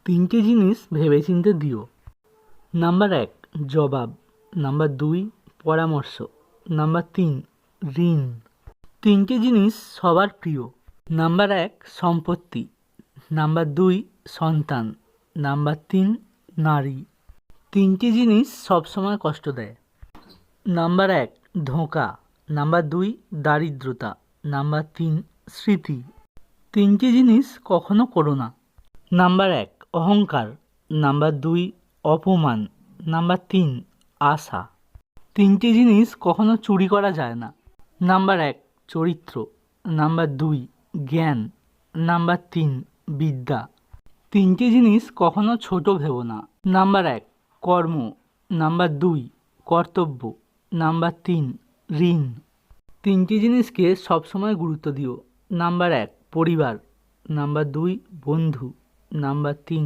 তিনটে জিনিস ভেবেচিন্তে দিও। নাম্বার 1 জবাব, নাম্বার 2 পরামর্শ, নাম্বার 3 ঋণ। তিনটে জিনিস সবার প্রিয়। নাম্বার 1 সম্পত্তি, নাম্বার 2 সন্তান, নাম্বার 3 নারী। তিনটে জিনিস সবসময় কষ্ট দেয়। নাম্বার 1 ধোঁকা, নাম্বার 2 দারিদ্রতা, নাম্বার 3 স্মৃতি। তিনটে জিনিস কখনো করো না। নাম্বার 1 অহংকার, নাম্বার 2 অপমান, নাম্বার 3 আশা। তিনটে জিনিস কখনো চুরি করা যায় না। নাম্বার 1 চরিত্র, নাম্বার 2 জ্ঞান, নাম্বার 3 বিদ্যা। তিনটে জিনিস কখনো ছোট ভেবো না। নাম্বার 1 কর্ম, নাম্বার 2 কর্তব্য, নাম্বার 3 ঋণ। তিনটি জিনিসকে সবসময় গুরুত্ব দিও। নাম্বার 1 পরিবার, নাম্বার 2 বন্ধু, নাম্বার 3